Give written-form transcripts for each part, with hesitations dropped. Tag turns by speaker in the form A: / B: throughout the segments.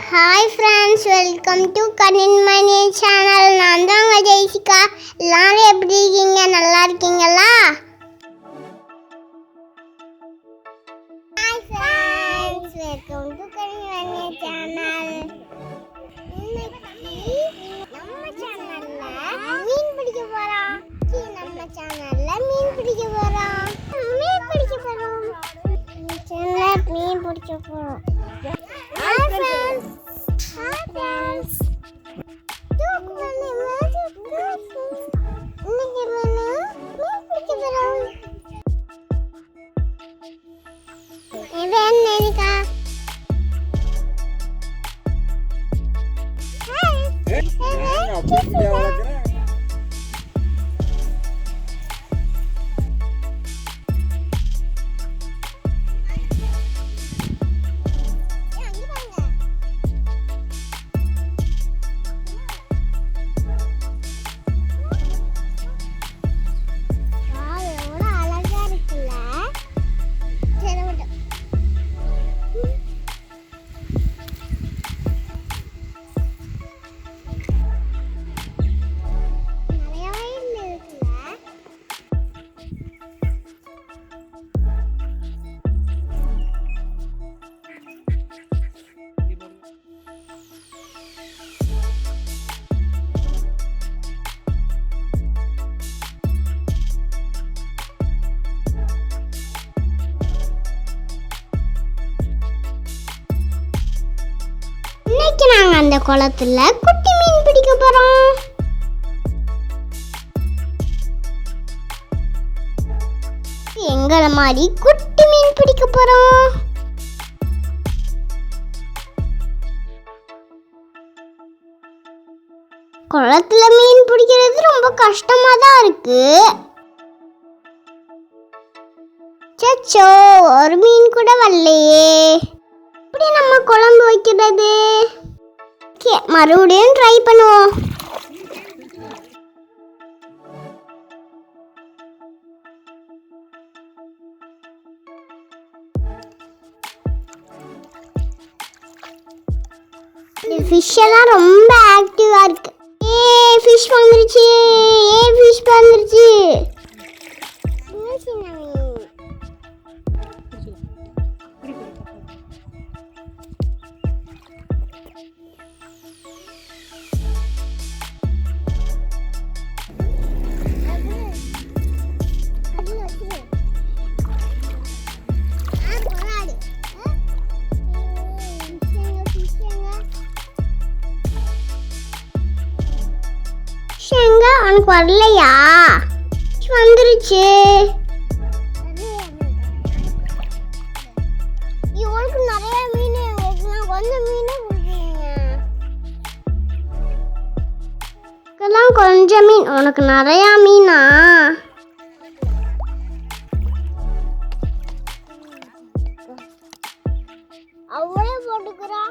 A: Hi friends, welcome to Kanin Mani channel. நான் தான் உங்கள் ஜெய்சிகா. எல்லாரும் எப்படி இருக்கீங்க? நல்லா இருக்கீங்களா? Hi friends, welcome to Kanin Mani channel. இன்னைக்கு நம்ம சேனல்ல மீன் பிடிக்க போறோம். இந்த சேனல்ல மீன் பிடிக்க போறோம். Hi friends. நாங்கள் அந்த குளத்துல குட்டி மீன் பிடிக்க போறோம். எங்களை மாதிரி குட்டி மீன் பிடிக்க போறோம். குளத்துல மீன் பிடிக்கிறது ரொம்ப கஷ்டமா தான் இருக்கு. சச்சோ, ஒரு மீன் கூட வரலையே. எப்படி நம்ம குழம்பு வைக்கிறது? மறுபடியும் ட்ரை பண்ணுவோம். ஃபிஷ் எல்லாம் ரொம்ப ஆக்டிவா இருக்கு. ஃபிஷ் வந்துருச்சு. ஃபிஷ் வந்துருச்சு. உனக்கு வரலையா? வந்துருச்சு. இவனுக்கு நிறைய மீன், கொஞ்சம் மீன் கொடுக்குறீங்க. கொஞ்சம் மீன், உனக்கு நிறையா மீனா? அவளே போட்டுக்கிறா.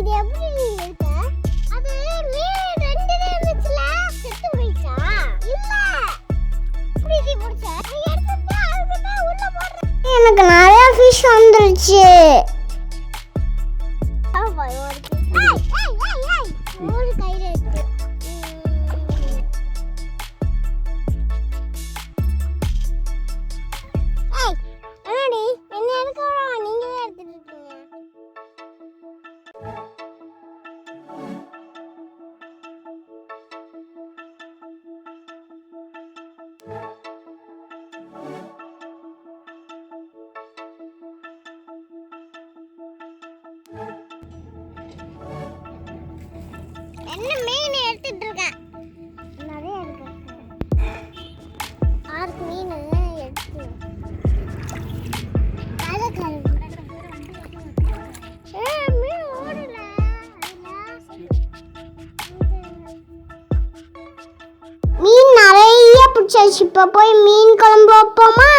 A: இது எப்படி இருக்க? அது மீன் ரெண்டு இருந்துச்சுல, செத்து போயிச்சா? இல்ல, இப்படி புடிச்ச எடுத்துட்டா அதுக்கு உள்ள போடுறேன். எனக்கு நிறைய ஃபிஷ் வந்துருச்சு. ஒரு கையில இருக்கு. என்னடி என்ன எடுக்க? நீங்களே எடுத்துட்டு இருக்கீங்க. என்ன மீன் எடுத்துட்டு இருக்கேன்? நிறைய இருக்கு. 6 மீன் எடுத்து மீன் ஓடல. மீன் நிறைய பிடிச்சாச்சு. இப்ப போய் மீன் குழம்பு வைப்போமா?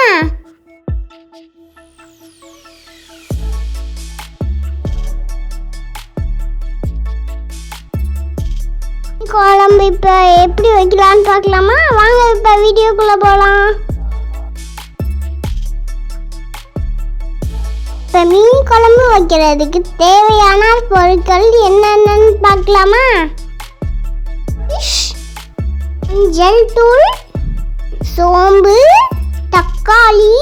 A: குழம்பு இப்போ எப்படி வைக்கலான்னு பார்க்கலாமா? வாங்க இப்போ வீடியோக்குள்ளே போகலாம். இப்போ மீன் குழம்பு வைக்கிறதுக்கு தேவையான பொருட்கள் என்னென்னு பார்க்கலாமா? மஞ்சள் தூள், சோம்பு, தக்காளி,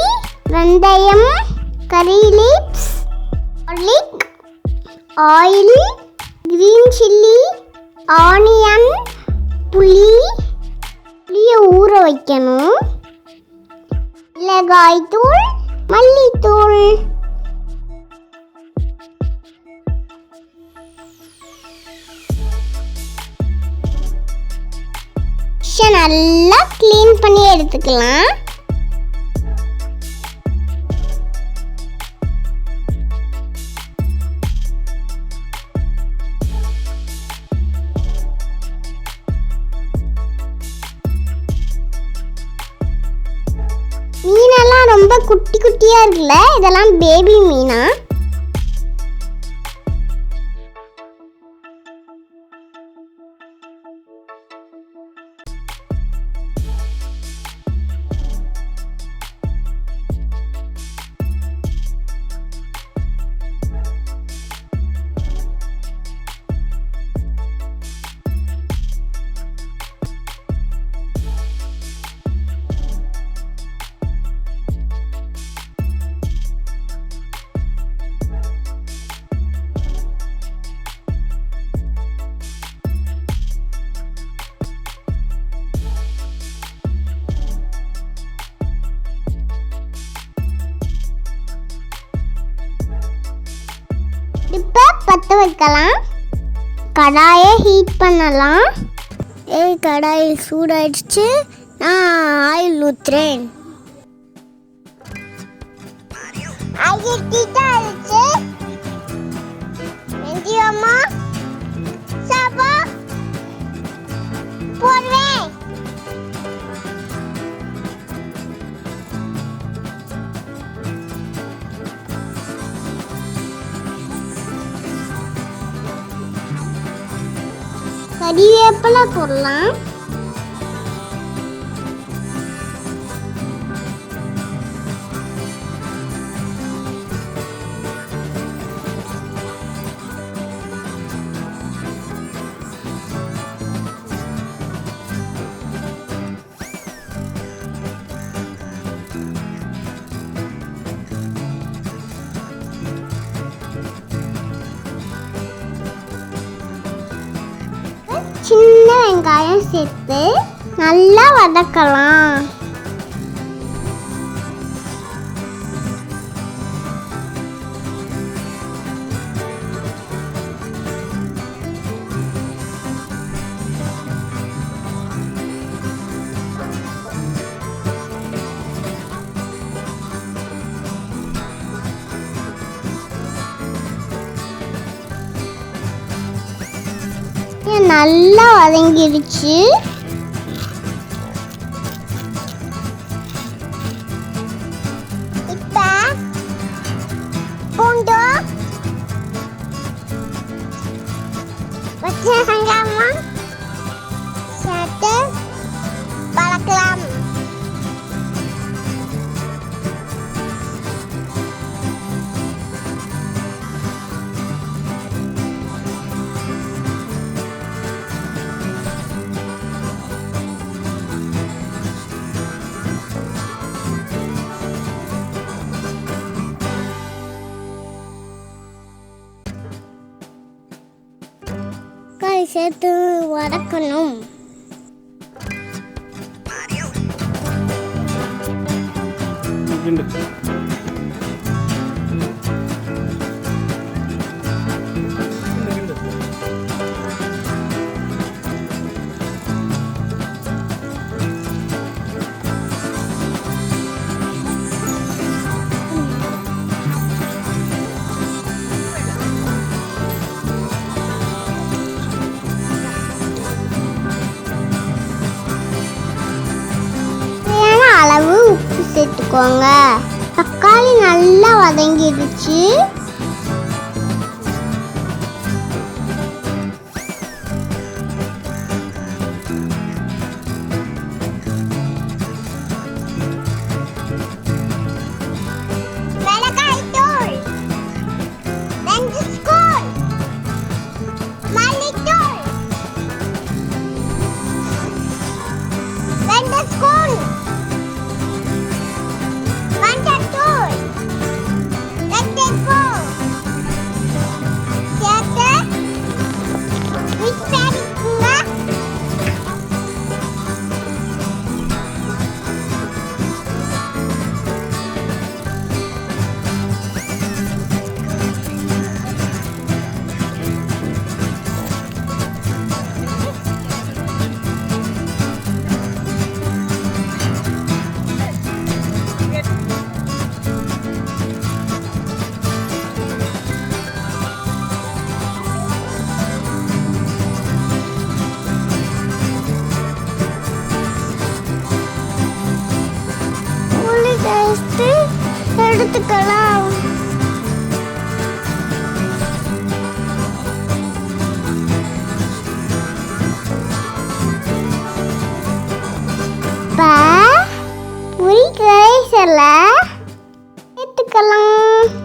A: வெந்தயம், கறி leaves, garlic, oil, green chilli, onion, புளியை ஊற வைக்கணும், மிளகாய் தூள், மல்லித்தூள். நல்லா க்ளீன் பண்ணி எடுத்துக்கலாம். மீனெல்லாம் ரொம்ப குட்டி குட்டியா இருக்குல்ல, இதெல்லாம் பேபி மீனா. இப்போ பற்ற வைக்கலாம். கடாயை ஹீட் பண்ணலாம். கடாயில் சூடாயிடுச்சு. நான் ஆயில் ஊற்றுறேன். ஆயில் ஹீட்டாயிடுச்சு. வெந்தயமா சாப்பா போடுறேன். கறிவேப்பிலை போடலாம். சின்ன வெங்காயம் சேர்த்து நல்லா வதக்கலாம். நல்லா வதங்கிடுச்சு. இப்ப பூண்டு பச்சை வெங்காயம் சேர்த்து வதக்கலாம். சேர்த்து வதக்கணும். சேர்த்துக்கோங்க. தக்காளி நல்லா வதங்கிடுச்சு. எடுத்துக்கலாம். புரி கிரைசல எடுத்துக்கலாம்.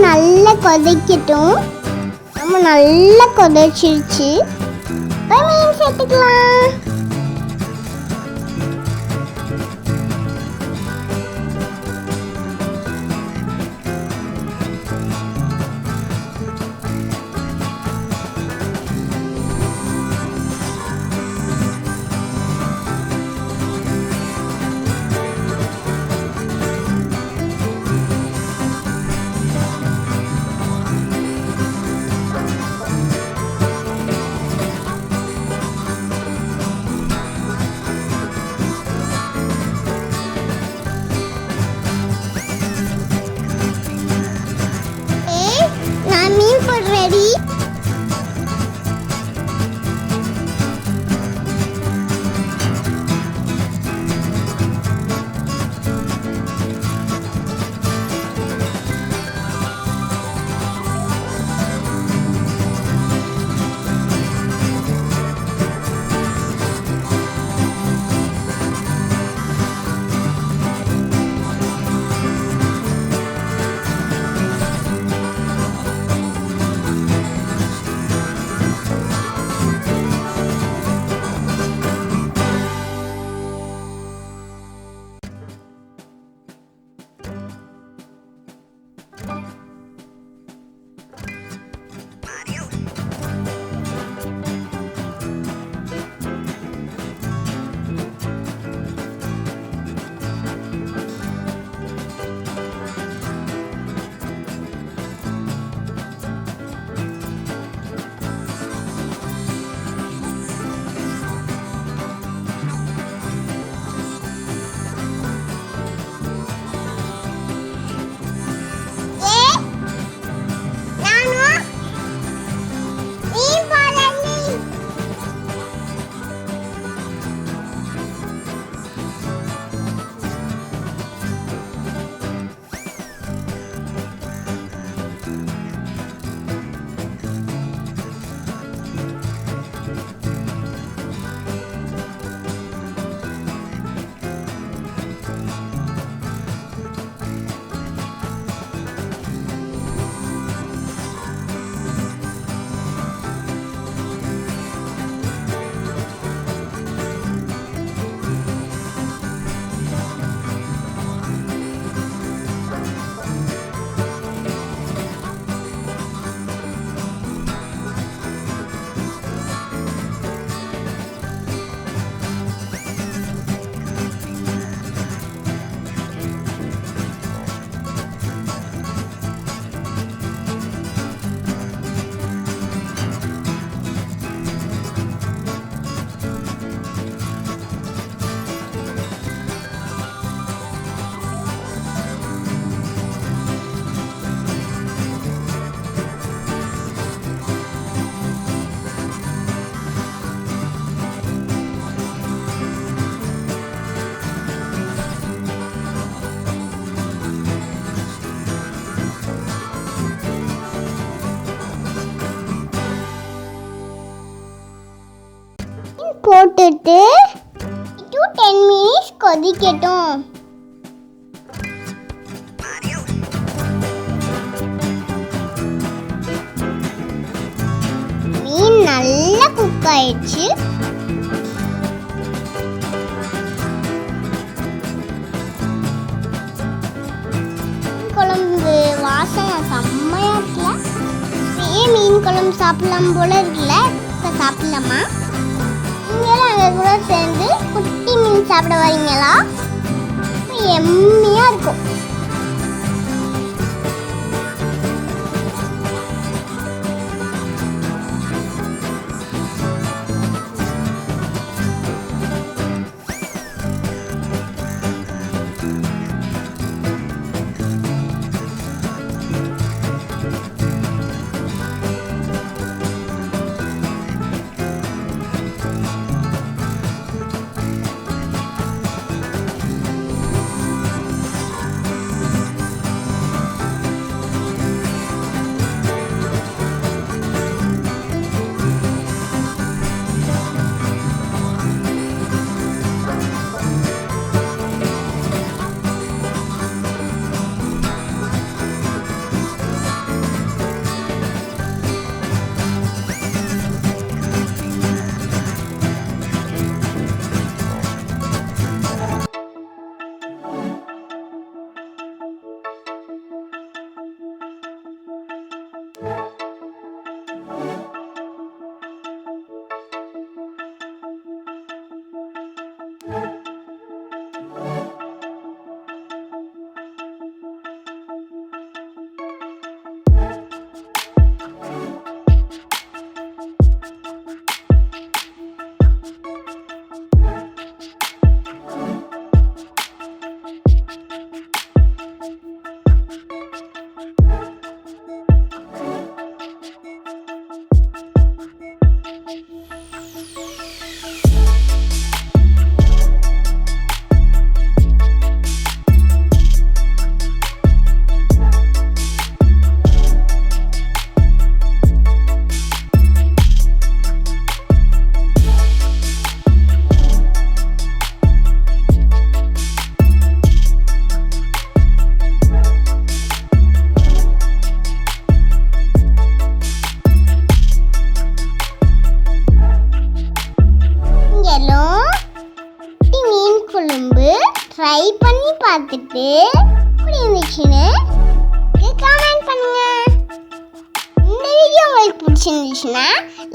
A: நல்லா கொதிக்கட்டும். நம்ம நல்லா கொதிச்சிருச்சு. மீன் சேர்த்துக்கலாம். போட்டுட்டு 10 minutes கொதிக்கட்டும். மீன் நல்லா குக் ஆயிடுச்சு. குழம்பு வாசனை செம்மையா இருக்குல்ல. இங்கேயே மீன் குழம்பு சாப்பிடலாம் போல இருக்குல்ல. இப்போ சாப்பிடலாமா? நீங்களும் அங்கே கூட சேர்ந்து குட்டி மீன் சாப்பிட வரீங்களா? எம்மியா இருக்கும். ட்ரை பண்ணி பார்த்துட்டு எப்படி இருந்துச்சுன்னு கமெண்ட் பண்ணுங்க. இந்த வீடியோ உங்களுக்கு பிடிச்சிருந்துச்சுன்னா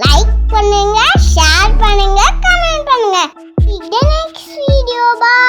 A: லைக் பண்ணுங்க, ஷேர் பண்ணுங்க, கமெண்ட் பண்ணுங்க. Next video. பை.